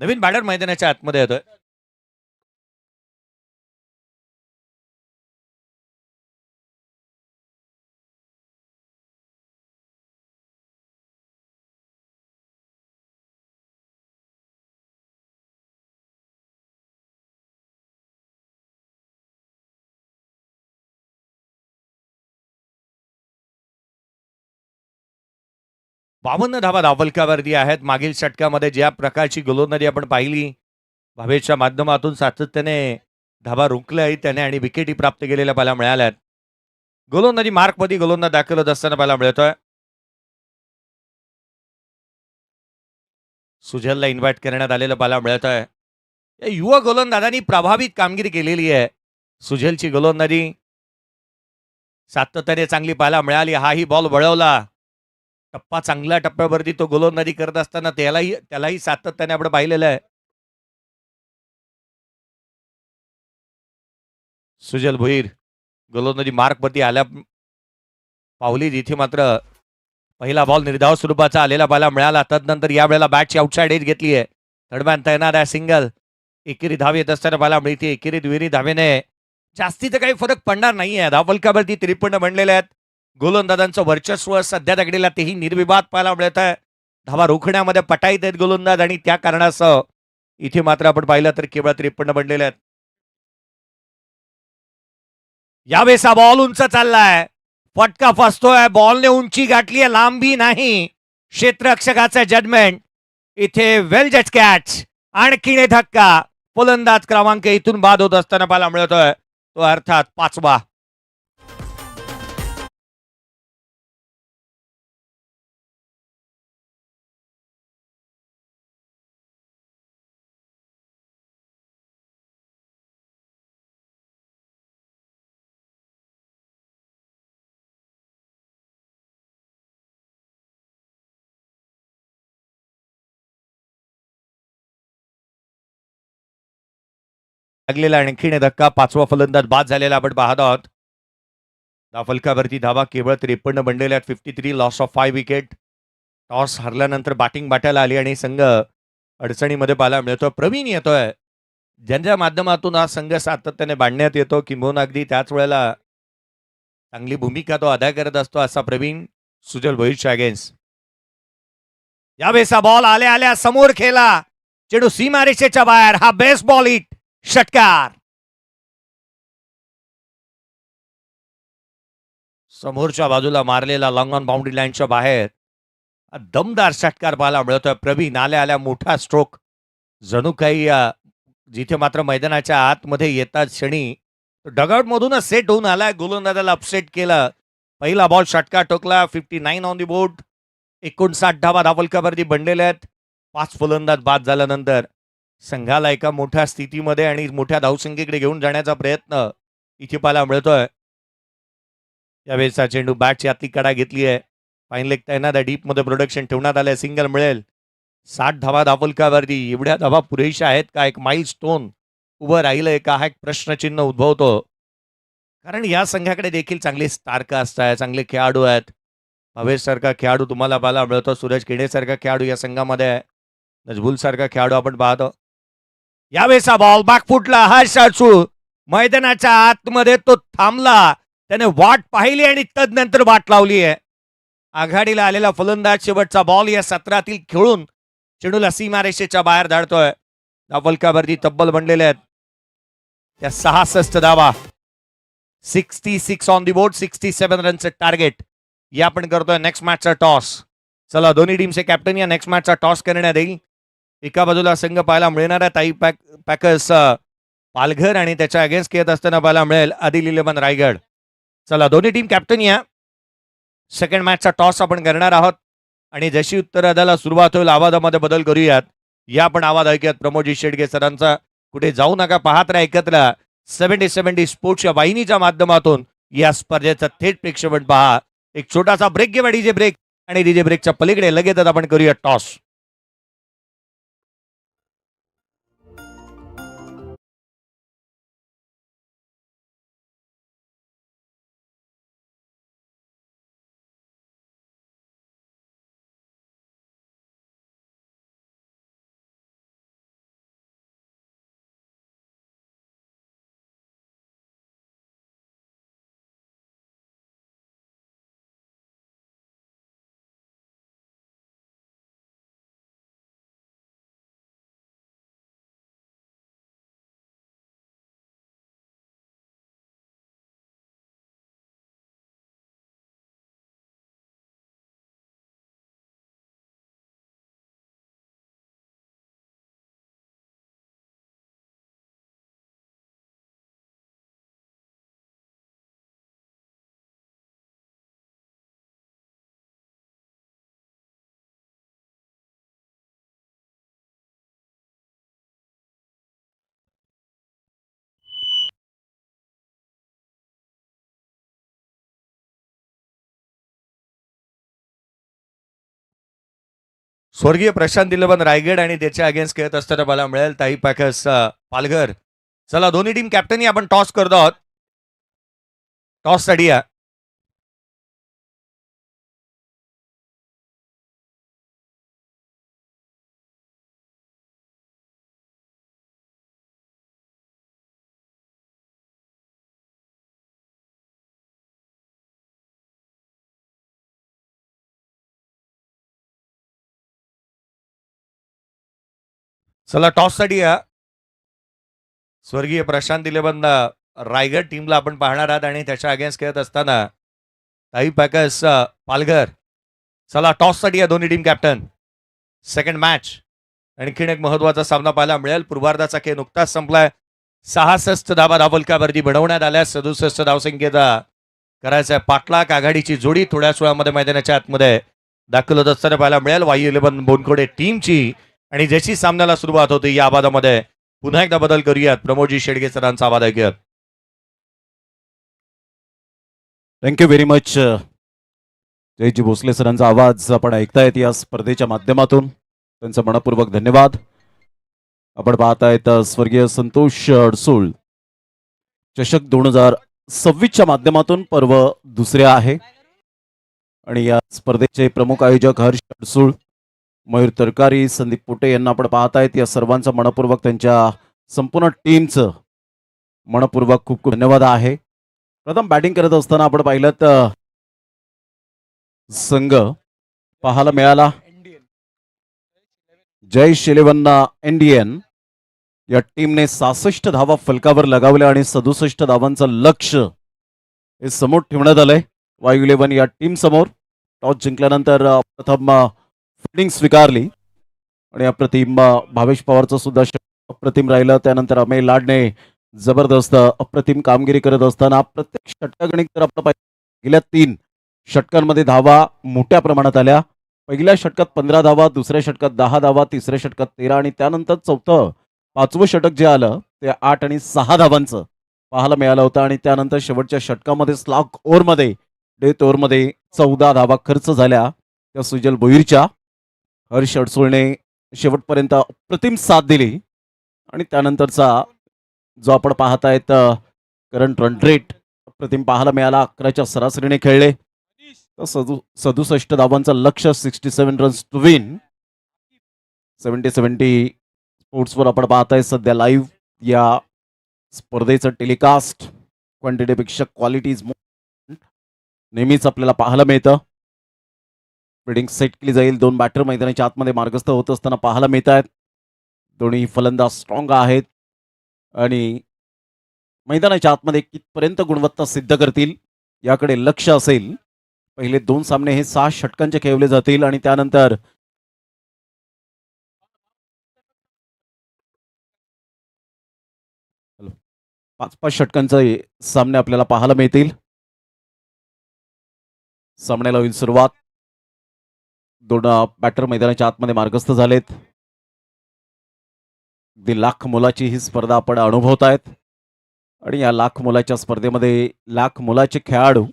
नवीन बॅटर मैदानाच्या आतमध्ये येतोय. 52 धावा धावफलकावरती आहेत. मागील षटकामध्ये ज्या प्रकारची गोलंदाजी आपण पाहिली भावेशच्या माध्यमातून सातत्याने धावा रोखल्या आहेत त्याने आणि विकेटी प्राप्त केलेल्या पाहायला मिळाल्यात. गोलंदाजी मार्कमध्ये गोलंदाज दाखल होत असताना पाहायला मिळतोय. सुजलला इन्व्हाइट करण्यात आलेलं पाहायला मिळत आहे. या युवा गोलंदाजांनी प्रभावित कामगिरी केलेली आहे. सुजलची गोलंदाजी सातत्याने चांगली पाहायला मिळाली. हाही बॉल वळवला. टप्पा चांगल्या टप्प्यावरती तो गोलंदाजी करत असताना त्यालाही सातत्याने आपण पाहिलेलं आहे. सुजल भोईर गोलंदाजी मार्कवरती आल्या पावली जिथे मात्र पहिला बॉल निर्धाव स्वरूपाचा आलेला पाहायला मिळाला. तदनंतर यावेळेला बॅटची आउटसाइड एज घेतली आहे. दरम्यान तैनात आहे सिंगल. एकेरी धाव येत असताना पाहायला मिळते. एकेरी दुहेरी धावेने जास्तीचा काही फरक पडणार नाहीये. धावफलकावरती 53 बनलेले आहेत. गोलंदाजांचं वर्चस्व सध्या तगडीला तेही निर्विवाद पाहायला मिळत आहे. धावा रोखण्यामध्ये पटाईत आहेत गोलंदाज आणि त्या कारणासह इथे मात्र आपण पाहिलं तर केवळ 53 बनलेले आहेत. यावेळेस हा बॉल उंच चाललाय. फटका फसतोय. बॉलने उंची गाठली आहे, लांबी नाही. क्षेत्ररक्षकाचं जजमेंट इथे वेल जज कॅच. आणखीन धक्का. फलंदाज क्रमांक इथून बाद होत असताना पाहायला मिळतोय तो अर्थात 5वा. लागलेला आणखीन धक्का. 5वा फलंदाज बाद झालेला आपण पाहत आहोत. धावफलकावरती धावा केवळ 53 बनलेल्या आहेत. 53 लॉस ऑफ 5 विकेट. टॉस हरल्यानंतर बॅटिंग बाटायला आली आणि संघ अडचणीमध्ये पाहायला मिळतो. प्रवीण येतोय ज्यांच्या माध्यमातून हा संघ सातत्याने बांधण्यात येतो. किंबहुना अगदी त्याच वेळेला चांगली भूमिका तो अदा करत असतो असा प्रवीण सुजल भोईरच्या अगेन्स्ट. यावेळेस बॉल आल्या आल्या समोर खेळला. चेंडू सीमारेषेच्या बाहेर. हा बेस्ट बॉल हिट. षटकार. समोरच्या बाजूला मारलेला लॉंग ऑन बाउंड्री लाईनच्या बाहेर दमदार षटकार पाहायला मिळतोय. प्रवीण आल्या आल्या मोठा स्ट्रोक. जणू काही जिथे मात्र मैदानाच्या आतमध्ये येतात क्षणी डगआउट मधूनच सेट होऊन आलाय. गोलंदाजाला अपसेट केलं. पहिला बॉल षटकार ठोकला. 59 ऑन दी बोर्ड. 59 धावा धावफलकावरती बनलेल्या आहेत. 5 फलंदाज बाद झाल्यानंतर संघाला एका मोठ्या स्थितीमध्ये आणि मोठ्या धावसंख्येकडे घेऊन जाण्याचा प्रयत्न इथे पाहायला मिळतोय. यावेळेचा चेंडू बॅटची आतली कडा घेतली आहे. फाईन लेग तैनात आहे. डीप मध्ये प्रोडक्शन ठेवण्यात आलंय. सिंगल मिळेल. 60 धावा धावफलकावरती. एवढ्या धावा पुरेशा आहेत का? एक माइल स्टोन उभं राहिलंय का? हा एक प्रश्नचिन्ह उद्भवतो. कारण या संघाकडे देखील चांगले स्टारकास्ट आहे. चांगले खेळाडू आहेत. भावेश सारखा खेळाडू तुम्हाला पाहायला मिळतो. सूरज खेडे सारखा खेळाडू या संघामध्ये आहे. नजबुल सारखा खेळाडू आपण पाहतो. यावेळेचा बॉल बॅकफुटला. हर्ष अचू मैदानाच्या आतमध्ये तो थांबला. त्याने वाट पाहिली आणि तदनंतर वाट लावली आहे. आघाडीला आलेला फलंदाज शेवटचा बॉल या सत्रातील खेळून चेंडूला सीमारेषेच्या बाहेर धाडतोय. धावफलकावरती तब्बल बनलेले आहेत त्या 66 धावा. 66 ऑन दी बोर्ड. 67 रनचं टार्गेट. या आपण करतोय नेक्स्ट मॅचचा टॉस. चला दोन्ही टीमचे कॅप्टन या नेक्स्ट मॅचचा टॉस करण्यात येईल. एका बाजूला संघ पाहायला मिळणार आहे ताई पॅकर्स पालघर आणि त्याच्या अगेन्स्ट खेळत असताना पाहायला मिळेल आदिल 11 रायगड. चला दोन्ही टीम कॅप्टन या. सेकंड मॅचचा टॉस आपण करणार आहोत आणि जशी उत्तर द्यायला सुरुवात होईल आवाजामध्ये बदल करूयात. या आपण आवाज ऐकूयात प्रमोदजी शेडगे सरांचा. कुठे जाऊ नका. पाहत राहा एकत्र 70-70 स्पोर्ट्सच्या वाहिनीच्या माध्यमातून या स्पर्धेचं थेट प्रेक्षेपण पहा. एक छोटासा ब्रेक घेऊया. डीजे ब्रेक आणि डीजे ब्रेकच्या पलीकडे लगेचच आपण करूया टॉस. स्वर्गीय प्रशांत दिलबन रायगड आणि त्याच्या अगेन्स्ट खेळत असताना मला मिळेल ताई पॅकर्स पालघर. चला दोन्ही टीम कॅप्टनही आपण टॉस करतो आहोत. टॉस साठी या. चला टॉस साठी या. स्वर्गीय प्रशांत दिलेबंद रायगड टीमला आपण पाहणार आहात आणि त्याच्या अगेन्स्ट खेळत असताना ताई पॅकर्स पालघर. चला टॉस साठी या दोन्ही टीम कॅप्टन. Second match. आणखीन एक महत्वाचा सामना पाहायला मिळेल. पूर्वार्धाचा खेळ नुकताच संपलाय. 66 धावा धावफलकावरती बनवण्यात आल्या. 67 धावसंख्येचा करायचा आहे पाठलाग. आघाडीची जोडी थोड्याच वेळामध्ये मैदानाच्या आतमध्ये दाखल होत असताना पाहायला मिळेल. वायू 11 बोनखोडे टीमची. आणि ज्याची सामन्याला सुरुवात होती या आवाजामध्ये पुन्हा एकदा बदल करूयात. प्रमोदजी शेडगे सरांचा आवाज ऐकूयात. Thank you very much. Jayji Bhosale सरांचा आवाज आपण ऐकतायत या स्पर्धेच्या माध्यमातून. त्यांचा मनपूर्वक धन्यवाद. आपण पाहतायत स्वर्गीय संतोष अडसूळ चषक 2026च्या माध्यमातून पर्व दुसरे आहे आणि या स्पर्धेचे प्रमुख आयोजक हर्ष अडसूळ, मयूर तरकारी, संदीप पोटे यांना आपण पाहतायत. या सर्वांचा मनपूर्वक त्यांच्या संपूर्ण टीमचं मनपूर्वक खूप खूप धन्यवाद आहे. प्रथम बॅटिंग करत असताना आपण पाहिलं तर संघ पाहायला मिळाला जय 11 इंडियन या टीमने 66 धावा फलकावर लगावल्या आणि 67 धावांचं लक्ष हे समोर ठेवण्यात आलंय वायू 11 या टीम समोर. टॉस जिंकल्यानंतर प्रथम फिल्डिंग स्वीकारली आणि अप्रतिम भावेश पवारचं सुद्धा अप्रतिम राहिलं. त्यानंतर अमेय लाडने जबरदस्त अप्रतिम कामगिरी करत असताना प्रत्येक षटकागणिक तर आपण गेल्या 3 षटकांमध्ये धावा मोठ्या प्रमाणात आल्या. पहिल्या षटकात 15 धावा, दुसऱ्या षटकात 10 धावा, तिसऱ्या षटकात 13 आणि त्यानंतर पाचवं षटक जे आलं ते 8 आणि 6 धावांचं पाहायला मिळालं होतं. आणि त्यानंतर शेवटच्या षटकामध्ये स्लॉग ओव्हरमध्ये डेथ ओव्हरमध्ये 14 धावा खर्च झाल्या त्या सुजल भोईरच्या. हर्ष अडसूळने शेवटपर्यंत अप्रतिम साथ दिली आणि त्यानंतरचा जो आपण पाहतायत करंट रन रेट अप्रतिम पाहायला मिळाला. 11च्या सरासरीने खेळले. 67 धावांचं लक्ष, 67 रन्स टू विन. 70 स्पोर्ट्सवर आपण पाहताय सध्या लाईव्ह या स्पर्धेचं टेलिकास्ट. क्वांटिटीपेक्षा क्वालिटी नेहमीच आपल्याला पाहायला मिळतं. फिल्डिंग सेट केली जाईल. 2 बॅटर मैदानाच्या आतमध्ये मार्गस्थ होत असताना पाहायला मिळत आहेत. दोन्ही फलंदाज स्ट्रॉंग आहेत आणि मैदानाच्या आतमध्ये कितपर्यंत गुणवत्ता सिद्ध करतील याकडे लक्ष असेल. पहिले 2 सामने हे 6 षटकांचे खेळवले जातील आणि त्यानंतर पाच षटकांचे सामने आपल्याला पाहायला मिळतील. सामन्याला होईल सुरुवात. 2 बॅटर मैदानाच्या आतमध्ये मार्गस्थ झालेत. अगदी लाख मोलाची ही स्पर्धा आपण अनुभवत आहेत आणि या लाख मोलाच्या स्पर्धेमध्ये लाख मोलाचे खेळाडू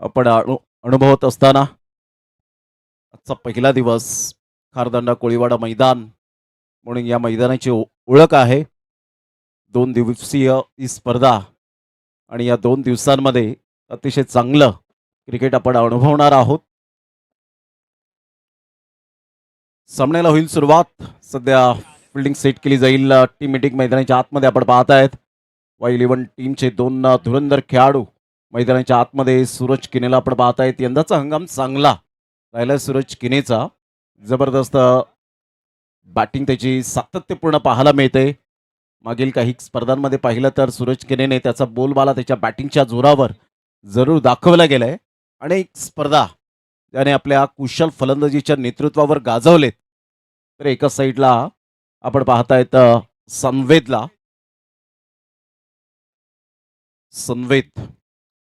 आपण अनुभवत असताना आजचा पहिला दिवस खारदांडा कोळीवाडा मैदान म्हणून या मैदानाची ओळख आहे. 2 दिवसीय ही स्पर्धा आणि या 2 दिवसांमध्ये अतिशय चांगलं क्रिकेट आपण अनुभवणार आहोत. सामन्याला होईल सुरुवात. सध्या फिल्डिंग सेट केली जाईल. टीम मीटिंग मैदानाच्या आतमध्ये आपण पाहत आहेत. वाय 11 टीमचे 2 धुरंधर खेळाडू मैदानाच्या आतमध्ये. सूरज किनेला आपण पाहत आहेत. यंदाचा हंगाम चांगला राहिला सूरज किनेचा. जबरदस्त बॅटिंग त्याची सातत्यपूर्ण पाहायला मिळते. मागील काही स्पर्धांमध्ये पाहिलं तर सूरज किनेने त्याचा बोलबाला त्याच्या बॅटिंगच्या जोरावर जरूर दाखवला गेलाय. अनेक स्पर्धा त्याने आपल्या कुशल फलंदाजीच्या नेतृत्वावर गाजवलेत. तर एका साईडला आपण पाहतायत सनवेत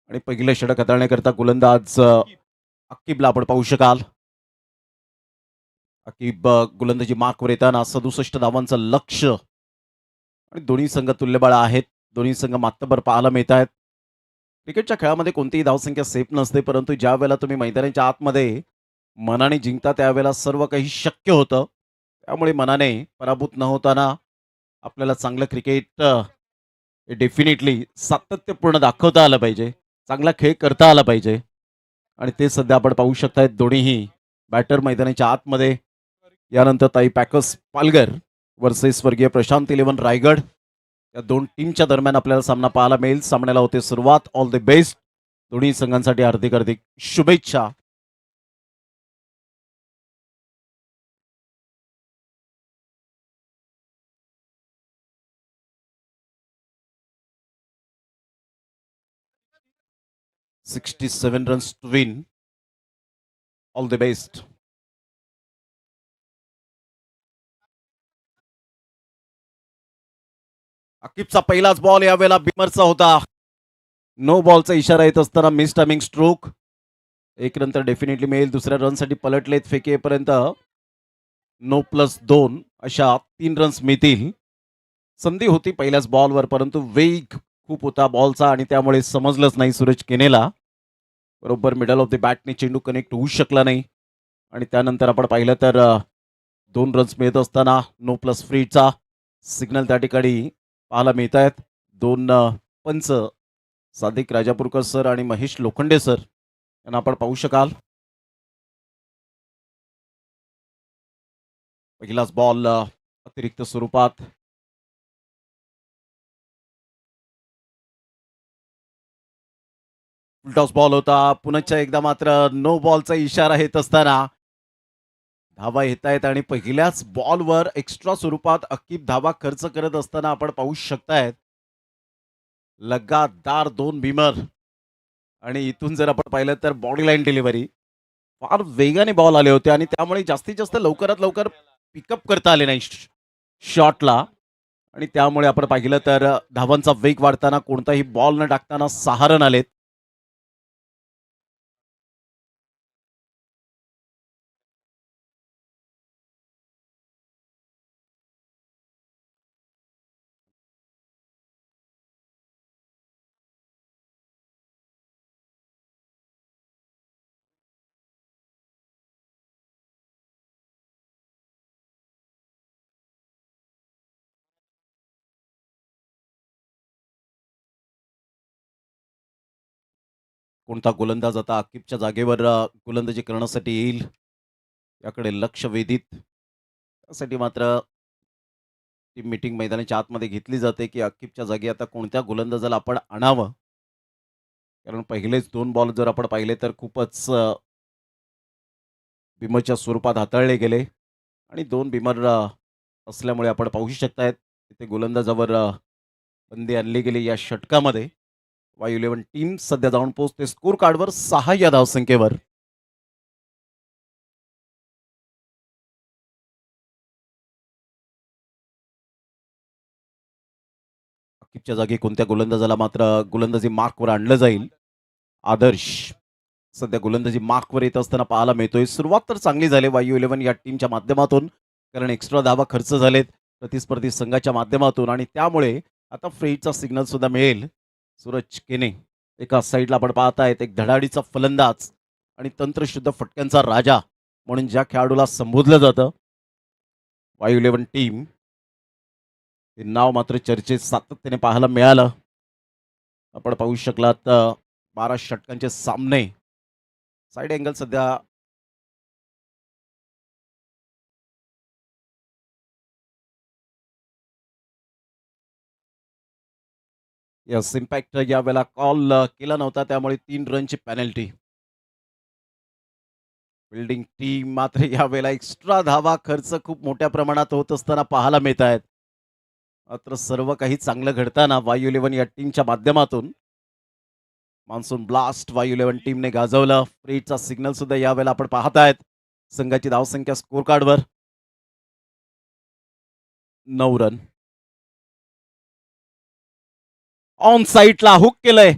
आणि पहिलं षटक हाताळण्याकरता गोलंदाज अकीबला आपण पाहू शकाल. अकीब गोलंदाजी मार्कवर येताना 67 धावांचं लक्ष आणि दोन्ही संघ तुल्यबळ आहेत. दोन्ही संघ मातबर पाहायला मिळत आहेत. क्रिकेटच्या खेळामध्ये कोणतीही धावसंख्या सेफ नसते, परंतु ज्या वेळेला तुम्ही मैदानाच्या आतमध्ये मनाने जिंकता त्यावेळेला सर्व काही शक्य होतं. त्यामुळे मनाने पराभूत न होताना आपल्याला चांगलं क्रिकेट डेफिनेटली सातत्यपूर्ण दाखवता आलं पाहिजे. चांगला खेळ करता आला पाहिजे. आणि ते सध्या आपण पाहू शकताय दोन्हीही बॅटर मैदानाच्या आतमध्ये. यानंतर ताई पॅकर्स पालघर वर्सेस वर्गीय प्रशांत इलेव्हन रायगड या दोन टीमच्या दरम्यान आपल्याला सामना पाहायला मिळेल. सामन्याला होते सुरुवात. ऑल द बेस्ट दोन्ही संघांसाठी हार्दिक हार्दिक शुभेच्छा. ₹67 runs to win. All the best. अकिबचा पहिलाच बॉल यावेळेला बिमरचा होता. नो बॉलचा इशारा येत असताना मिस टायमिंग स्ट्रोक. एक नंतर डेफिनेटली मिळेल. दुसऱ्या रनसाठी पलटलेत फेकेपर्यंत नो प्लस 2 अशा 3 रन्स मिळतील. संधी होती पहिल्याच बॉलवर परंतु वेग खूप होता बॉलचा आणि त्यामुळे समजलंच नाही सूरज केनेला. बरोबर मिडल ऑफ द बॅटने चेंडू कनेक्ट होऊ शकला नाही आणि त्यानंतर आपण पाहिलं तर 2 रन्स मिळत असताना नो प्लस फ्रीचा सिग्नल त्या ठिकाणी पाहायला मिळत आहेत. 2 पंच सादिक राजापूरकर सर आणि महेश लोखंडे सर यांना आपण पाहू शकाल. पहिलाच बॉल अतिरिक्त स्वरूपात. टॉस बॉल होता. पुनश्च एकदा मात्र नो बॉलचा इशारा येत असताना धावा येत आहेत आणि पहिल्याच बॉलवर एक्स्ट्रा स्वरूपात अकीब धावा खर्च करत असताना आपण पाहू शकतायत. लगातार 2 बिमर आणि इथून जर आपण पाहिलं तर बॉडी लाईन डिलिव्हरी फार वेगाने बॉल आले होते आणि त्यामुळे जास्तीत जास्त लवकरात लवकर पिकअप करता आले नाही शॉटला आणि त्यामुळे आपण पाहिलं तर धावांचा वेग वाढताना कोणताही बॉल न टाकताना 6 रन आलेत. कोणता गोलंदाज आता अकीबच्या जागेवर गोलंदाजी करण्यासाठी येईल याकडे लक्ष वेधित. त्यासाठी मात्र टीम मीटिंग मैदानाच्या आतमध्ये घेतली जाते की अकीबच्या जागी आता कोणत्या गोलंदाजाला आपण आणावं. कारण पहिलेच 2 बॉल जर आपण पाहिले तर खूपच बिमरच्या स्वरूपात हाताळले गेले आणि 2 बिमर असल्यामुळे आपण पाहू शकतायत तिथे गोलंदाजावर बंदी आणली गेली या षटकामध्ये. वायू इलेव्हन टीम सध्या जाऊन पोहोचते स्कोर कार्डवर 6 या धावसंख्येवर. अकीबच्या जागी कोणत्या गोलंदाजाला मात्र गोलंदाजी मार्कवर आणलं जाईल. आदर्श सध्या गोलंदाजी मार्कवर येत असताना पाहायला मिळतोय. सुरुवात तर चांगली झाली वायू इलेव्हन या टीमच्या माध्यमातून कारण एक्स्ट्रा धावा खर्च झालेत प्रतिस्पर्धी संघाच्या माध्यमातून आणि त्यामुळे आता फ्रीचा सिग्नल सुद्धा मिळेल. सूरज केने एका साईडला आपण पाहतायत एक धडाडीचा फलंदाज आणि तंत्रशुद्ध फटक्यांचा राजा म्हणून ज्या खेळाडूला संबोधलं जातं वायू इलेव्हन टीम ते नाव मात्र चर्चेत सातत्याने पाहायला मिळालं. आपण पाहू शकलात 12 षटकांचे सामने साइड अँगल सध्या यस इम्पॅक्ट यावेळेला कॉल केला नव्हता त्यामुळे 3 रनची पेनल्टी. बिल्डिंग टीम मात्र यावेळेला एक्स्ट्रा धावा खर्च खूप मोठ्या प्रमाणात होत असताना पाहायला मिळत आहेत. मात्र सर्व काही चांगलं घडताना वायू इलेव्हन या टीमच्या माध्यमातून मान्सून ब्लास्ट वायू इलेव्हन टीमने गाजवलं. फ्रीचा सिग्नल सुद्धा यावेळेला आपण पाहतायत. संघाची धावसंख्या स्कोर कार्डवर 9 रन. ऑन साईडला हुक केलंय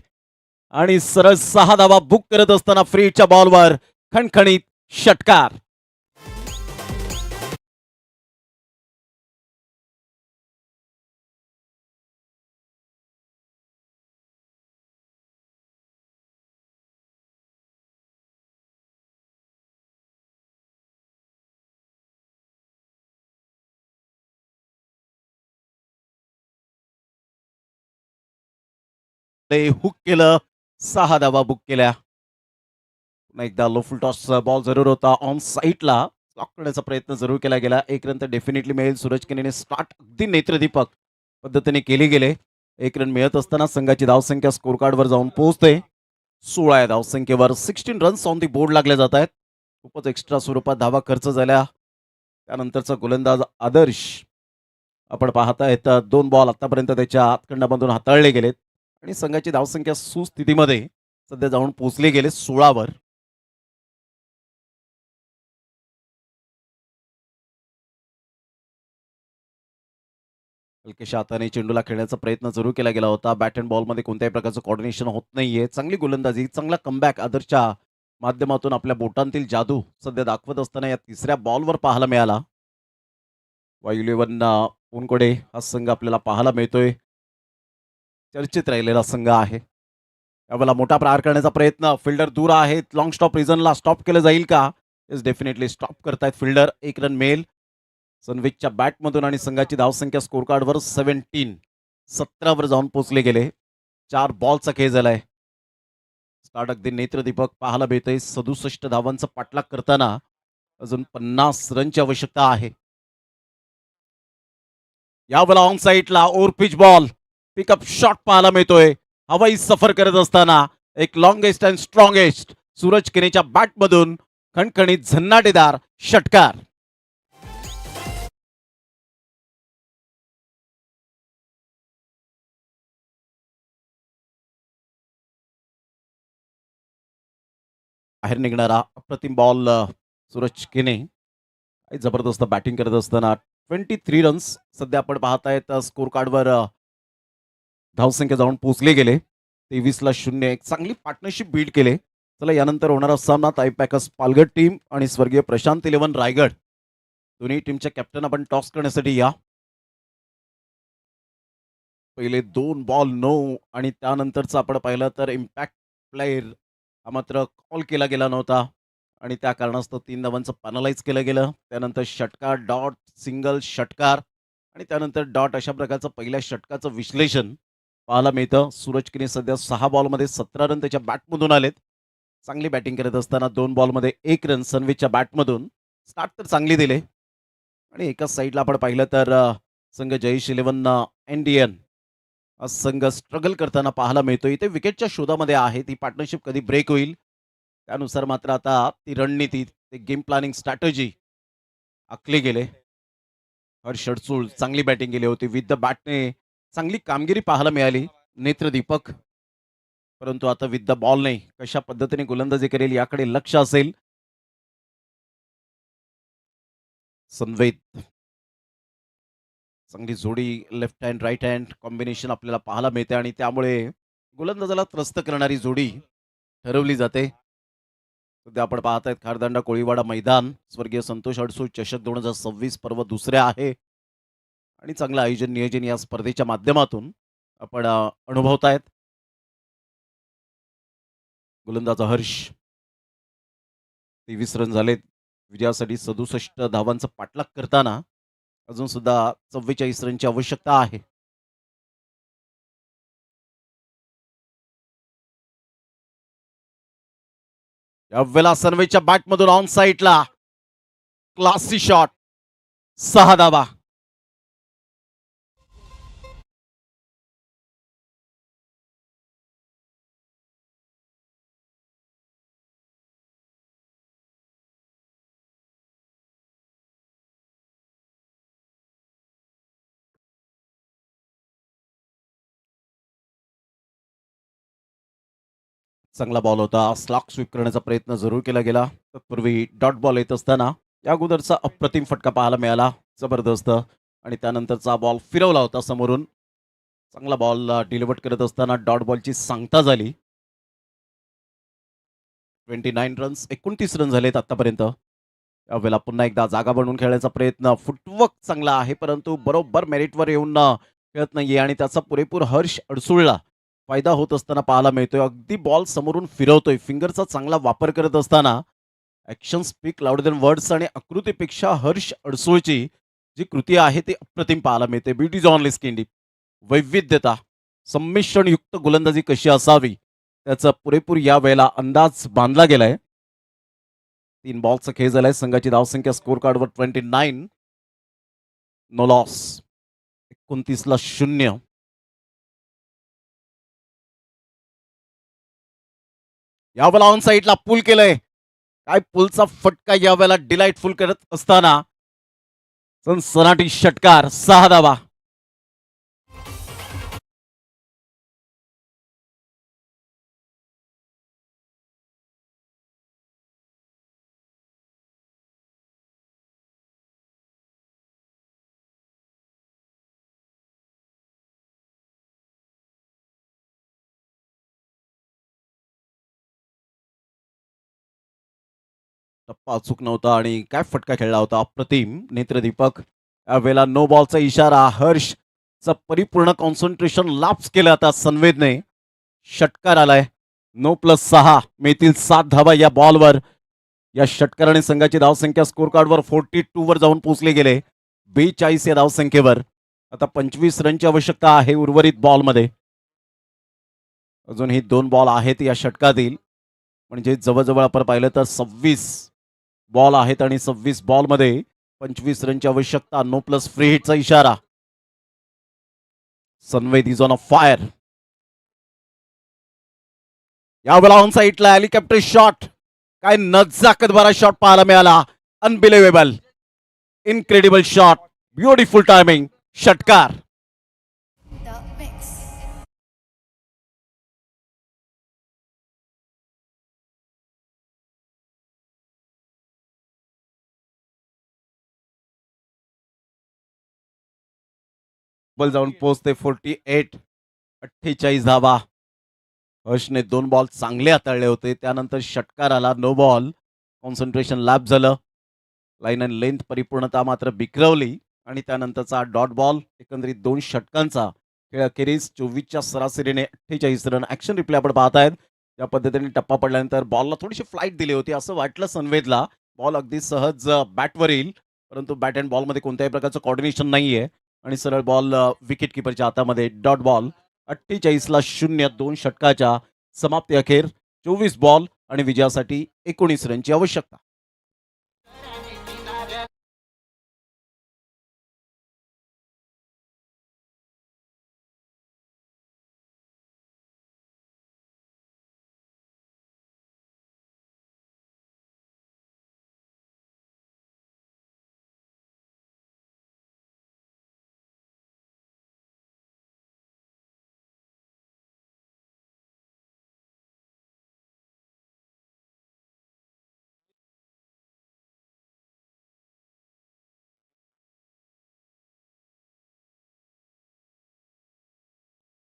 आणि सरळ 6 धावा बुक करत असताना फ्रीच्या बॉलवर खणखणीत षटकार. ते हुक केलं, 6 धावा बुक केल्या. पुन्हा एकदा लो फुल टॉस बॉल जरूर होता ऑन साईडला. लॉक करण्याचा प्रयत्न जरूर केला गेला. एक रन तर डेफिनेटली मिळेल. सूरज किनीने स्टार्ट अगदी नेत्रदीपक पद्धतीने केली गेले. एक रन मिळत असताना संघाची धावसंख्या स्कोर कार्डवर जाऊन पोहोचते 16 या धावसंख्येवर. 16 रन्स ऑन दी बोर्ड लागले जात आहेत. खूपच एक्स्ट्रा स्वरूपात धावा खर्च झाल्या. त्यानंतरचा गोलंदाज आदर्श आपण पाहतायत 2 बॉल आतापर्यंत त्याच्या हातखंडामधून हाताळले गेलेत आणि संघाची धावसंख्या सुस्थितीमध्ये सध्या जाऊन पोहोचली गेले 16 वर. हलकेशा हाताने चेंडूला खेळण्याचा प्रयत्न जरूर केला गेला होता. बॅट अँड बॉलमध्ये कोणत्याही प्रकारचं कॉर्डिनेशन होत नाहीये. चांगली गोलंदाजी, चांगला कमबॅक आदर्शच्या माध्यमातून आपल्या बोटांतील जादू सध्या दाखवत असताना या तिसऱ्या बॉलवर पाहायला मिळाला. वायू इलेव्हन पुनकोडे हा संघ आपल्याला पाहायला मिळतोय. चर्चेत राहिलेला संघ आहे. यावेळेला मोठा प्रहार करण्याचा प्रयत्न. फिल्डर दूर आहेत. लॉंग स्टॉप रिझनला स्टॉप केलं जाईल का? इज डेफिनेटली स्टॉप करतायत फिल्डर. एक रन मिळेल सनविकच्या बॅटमधून आणि संघाची धावसंख्या स्कोर कार्डवर 17 वर जाऊन पोहोचले गेले. 4 बॉलचा खेळ झालाय. स्टार्ट अगदी नेत्रदीपक पाहायला मिळतंय. 67 धावांचा पाठलाग करताना अजून 50 रनची आवश्यकता आहे. यावेळेला ऑन साईडला over pitch ball pickup shot पाहायला मिळतोय. हवाई सफर करत असताना एक लॉंगेस्ट अँड स्ट्रॉंगेस्ट सूरज किनीच्या बॅटमधून खणखणीत झन्नाटेदार षटकार. बाहेर निघणारा अप्रतिम बॉल सूरज किने जबरदस्त बॅटिंग करत असताना 23 रन्स सध्या आपण पाहतायत स्कोर कार्डवर. धावसंख्या जाऊन पोहोचले गेले 23-0. एक चांगली पार्टनरशिप बिल्ड केले. चला यानंतर होणारा सामना ताई पॅकर्स पालघर टीम आणि स्वर्गीय प्रशांत 11 रायगड दोन्ही टीमच्या कॅप्टन आपण टॉस करण्यासाठी या. पहिले 2 बॉल 9 आणि त्यानंतरचं आपण पाहिलं तर इम्पॅक्ट प्लेयर हा मात्र कॉल केला गेला नव्हता आणि त्या कारणास्तव 3 धावांचं पॅनलाइज केलं गेलं. त्यानंतर षटकार, डॉट, सिंगल, षटकार आणि त्यानंतर डॉट अशा प्रकारचं पहिल्या षटकाचं विश्लेषण पाहायला मिळतं. सूरज किनी सध्या 6 बॉलमध्ये 17 रन त्याच्या बॅटमधून आलेत. चांगली बॅटिंग करत असताना 2 बॉलमध्ये 1 रन सनविचच्या बॅटमधून. स्टार्ट तर चांगली दिले आणि एकाच साईडला आपण पाहिलं तर संघ जयेश 11 इंडियन हा संघ स्ट्रगल करताना पाहायला मिळतो. इथे विकेटच्या शोधामध्ये आहे. ती पार्टनरशिप कधी ब्रेक होईल त्यानुसार मात्र आता ती रणनीती, ते गेम प्लॅनिंग स्ट्रॅटेजी आखली गेले. हर्ष अडसूळ चांगली बॅटिंग केली होती. विथ द बॅटने चांगली कामगिरी पाहायला मिळाली नेत्रदीपक. परंतु आता विथ द बॉल नाही कशा पद्धतीने गोलंदाजी करेल याकडे लक्ष असेल. सनवेद चांगली जोडी left hand right hand combination आपल्याला पाहायला मिळते आणि त्यामुळे गोलंदाजाला त्रस्त करणारी जोडी ठरवली जाते. सध्या आपण पाहतायत खारदांडा कोळीवाडा मैदान स्वर्गीय संतोष अडसूळ चषक 2026 पर्व दुसरे आहे आणि चांगलं आयोजन नियोजन या स्पर्धेच्या माध्यमातून आपण अनुभवतायत. गोलंदाज हर्ष 23 रन झालेत. विजयासाठी 67 धावांचा पाठलाग करताना अजून सुद्धा 44 रनची आवश्यकता आहे. यावेळेला सनवेच्या बॅटमधून ऑन साईडला क्लासी शॉट 6 धावा. चांगला बॉल होता. स्लॉक स्वीप करण्याचा प्रयत्न जरूर केला गेला. तत्पूर्वी डॉट बॉल येत असताना या अगोदरचा अप्रतिम फटका पाहायला मिळाला. जबरदस्त आणि त्यानंतरचा बॉल फिरवला होता समोरून. चांगला बॉल डिलिव्हर करत असताना डॉट बॉलची सांगता झाली. 29 रन्स 29 रन झालेत आतापर्यंत. यावेळेला पुन्हा एकदा जागा बनवून खेळण्याचा प्रयत्न. फुटवर्क चांगला आहे परंतु बरोबर मेरिटवर येऊन खेळत नाहीये आणि त्याचा पुरेपूर हर्ष अडसूळला फायदा होत असताना पाहायला मिळतोय. अगदी बॉल समोरून फिरवतोय. फिंगरचा चांगला वापर करत असताना action speak louder than words आणि आकृतीपेक्षा हर्ष अडसूळची जी कृती आहे ती अप्रतिम पाहायला मिळते. ब्युटी ऑन लिस्किंडी वैविध्यता संमिश्रणयुक्त गोलंदाजी कशी असावी त्याचा पुरेपूर या वेळेला अंदाज बांधला गेलाय. 3 बॉलचा खेळ झालाय. संघाची धावसंख्या स्कोर कार्डवर 29. No loss. 29ला 0. यावेळेला ऑन साईडला पूल केलंय. काय पुलचा फटका यावेळेला डिलाइटफुल करत असताना सनसनाटी षटकार. 6 धावा. टप्पा अचूक नव्हता आणि काय फटका खेळला होता. अप्रतिम. नेत्रदीपक. यावेळेला नो बॉलचा इशारा. हर्षचं परिपूर्ण कॉन्सन्ट्रेशन लाप्स केलं आता सनवेदने. षटकार आलाय. 9+6 मिळतील 7 धावा या बॉलवर. या षटकाराने संघाची धावसंख्या स्कोर कार्डवर 42 वर जाऊन पोहोचले गेले. 42 या धावसंख्येवर. आता 25 रनची आवश्यकता आहे उर्वरित बॉलमध्ये. अजूनही 2 बॉल आहेत या षटकातील. म्हणजे जवळजवळ आपण पाहिलं तर 26 बॉल आहेत आणि 26 बॉलमध्ये 25 रनची आवश्यकता. नो प्लस फ्री हिटचा इशारा. सनवेद इज ऑन अ फायर. यावेळेला ऑन साईडला हेलिकॉप्टर शॉट. काय नजाकत भरा शॉट पाहायला मिळाला. Unbelievable. Incredible shot. Beautiful timing. षटकार. The mix. बल जाऊन पोहोचते 48. 48 धावा. हर्षने 2 बॉल चांगले हाताळले होते. त्यानंतर षटकार आला. No ball. कॉन्सन्ट्रेशन लॅप झालं. लाईन अँड लेंथ परिपूर्णता मात्र बिखरवली आणि त्यानंतरचा डॉट बॉल. एकंदरीत 2 षटकांचा खेळ अखेरीस 24च्या सरासरीने 48 रन. ऍक्शन रिप्ले आपण पाहतायत. या पद्धतीने टप्पा पडल्यानंतर बॉलला थोडीशी फ्लाईट दिली होती असं वाटलं सनवेदला. बॉल अगदी सहज बॅटवर येईल परंतु बॅट अँड बॉलमध्ये कोणत्याही प्रकारचं कॉर्डिनेशन नाहीये आणि सरळ बॉल विकेट किपरच्या हातामध्ये. Dot ball. 48ला 0. 2 षटकाच्या समाप्ती अखेर 24 बॉल आणि विजयासाठी 19 रनची आवश्यकता.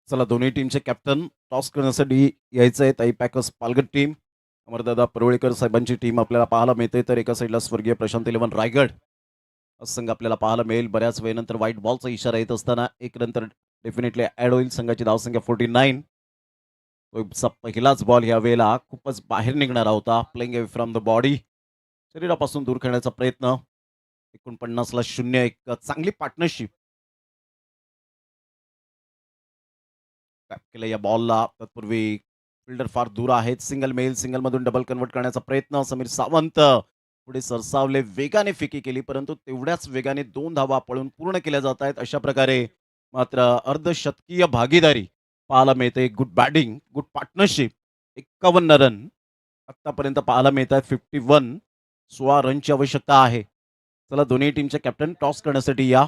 चला दोन्ही टीमचे कॅप्टन टॉस करण्यासाठी यायचं आहे. ताई पॅकर्स पालघर टीम. अमरदादा परुळेकर साहेबांची टीम आपल्याला पाहायला मिळते तर एका साईडला स्वर्गीय प्रशांत इलेव्हन रायगड संघ आपल्याला पाहायला मिळेल. बऱ्याच वेळेनंतर व्हाईट बॉलचा इशारा येत असताना एक नंतर डेफिनेटली ॲड होईल. संघाची धावसंख्या 49. तो पहिलाच बॉल या वेळेला खूपच बाहेर निघणारा होता. Playing away from the body. शरीरापासून दूर खेळण्याचा प्रयत्न. 49ला 0. एक चांगली पार्टनरशिप टॅप केलं या बॉलला. तत्पूर्वी फिल्डर फार दूर आहेत. Single male. सिंगल मधून डबल कन्वर्ट करण्याचा प्रयत्न. समीर सावंत पुढे सरसावले. वेगाने फेकी केली परंतु तेवढ्याच वेगाने 2 धावा पळून पूर्ण केल्या जात आहेत. अशा प्रकारे मात्र अर्धशतकीय भागीदारी पाहायला मिळते. Good batting. Good partnership. 51 run आतापर्यंत पाहायला मिळत आहेत. 51. 16 रनची आवश्यकता आहे. चला दोन्ही टीमचे कॅप्टन टॉस करण्यासाठी या.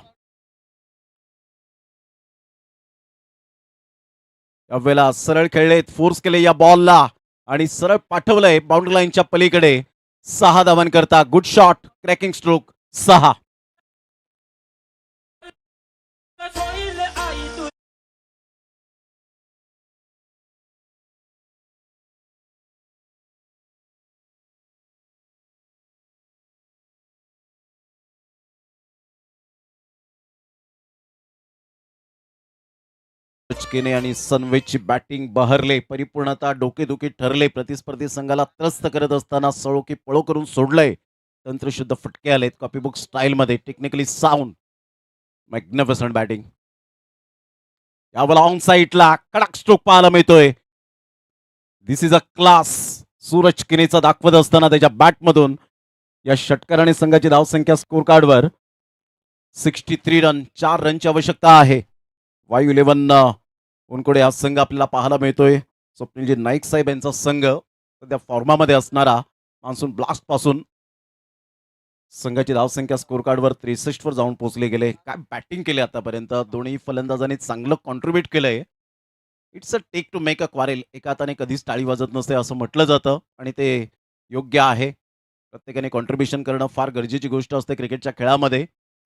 यावेळेला सरळ खेळलेत. फोर्स केले या बॉलला आणि सरळ पाठवलंय बाउंड्री लाईनच्या पलीकडे. 6 धावांकरता. Good shot. Cracking stroke. 6. Kene आणि सनवेजची बॅटिंग बहरले. परिपूर्णता डोकेदुखी ठरले. प्रतिस्पर्धी संघाला त्रस्त करत असताना सळो की पळो करून सोडलंय. तंत्रशुद्ध फटके आलेत. कॉपीबुक स्टाईल मध्ये. Technically sound. Magnificent batting. यावेळेला ऑन साईडला कडक स्ट्रोक पाहायला मिळतोय. दिस इज अ क्लास. सूरज किनीचा दाखवत असताना त्याच्या बॅटमधून या षटकाराने संघाची धावसंख्या स्कोर कार्डवर 63 रन, 4 रनची आवश्यकता आहे. वायू 11 उनकडे हा संघ आपल्याला पाहायला मिळतोय. स्वप्नीलजी नाईक साहेब यांचा संघ सध्या फॉर्मामध्ये असणारा मान्सून ब्लास्ट पासून संघाची धावसंख्या स्कोर कार्डवर 63 वर जाऊन पोहोचले गेले. काय बॅटिंग केली आतापर्यंत. दोन्ही फलंदाजांनी चांगलं कॉन्ट्रीब्युट केलंय. It's a take two make a quarrel. एका हाताने कधीच टाळी वाजत नसते असं म्हटलं जातं आणि ते योग्य आहे. प्रत्येकाने कॉन्ट्रीब्युशन करणं फार गरजेची गोष्ट असते क्रिकेटच्या खेळामध्ये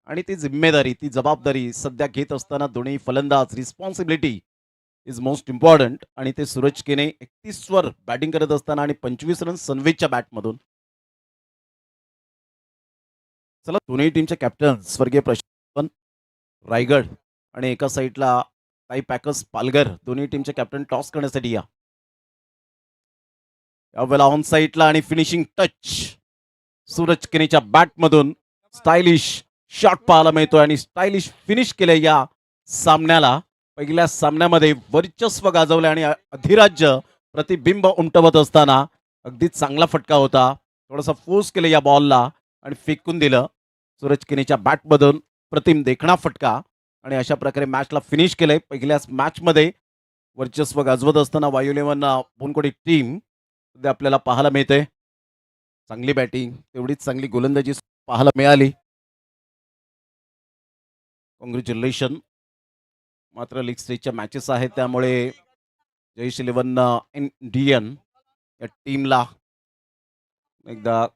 आणि ती जिम्मेदारी, ती जबाबदारी सध्या घेत असताना दोन्ही फलंदाज, रिस्पॉन्सिबिलिटी इज मोस्ट इम्पॉर्टंट आणि ते सूरज केने 31 वर बॅटिंग करत असताना आणि 25 रन सनवेजच्या बॅटमधून. चला दोन्ही टीमचे कॅप्टन स्वर्गीय प्रशांत रायगड आणि एका साईडला काही पॅकर्स पालघर, दोन्ही टीमचे कॅप्टन टॉस करण्यासाठी या. यावेळेला ऑन साईडला आणि फिनिशिंग टच सूरज केनेच्या बॅटमधून स्टायलिश शॉट पाहायला मिळतोय आणि स्टायलिश फिनिश केलंय या सामन्याला. पहिल्या सामन्यामध्ये वर्चस्व गाजवलं आणि अधिराज्य प्रतिबिंब उमटवत असताना अगदी चांगला फटका होता. थोडासा फोर्स केलं या बॉलला आणि फेकून दिलं. सूरज केनेच्या बॅटमधून प्रतिम देखणा फटका आणि अशा प्रकारे मॅचला फिनिश केलंय. पहिल्याच मॅचमध्ये वर्चस्व गाजवत असताना वायू 11 बोनकोडी टीम सध्या आपल्याला पाहायला मिळते. चांगली बॅटिंग, तेवढीच चांगली गोलंदाजी पाहायला मिळाली. कॉंग्रॅच्युलेशन. मात्र लीग स्टेजच्या मॅचेस आहेत त्यामुळे जयेश 11 इंडियन या टीमला एकदा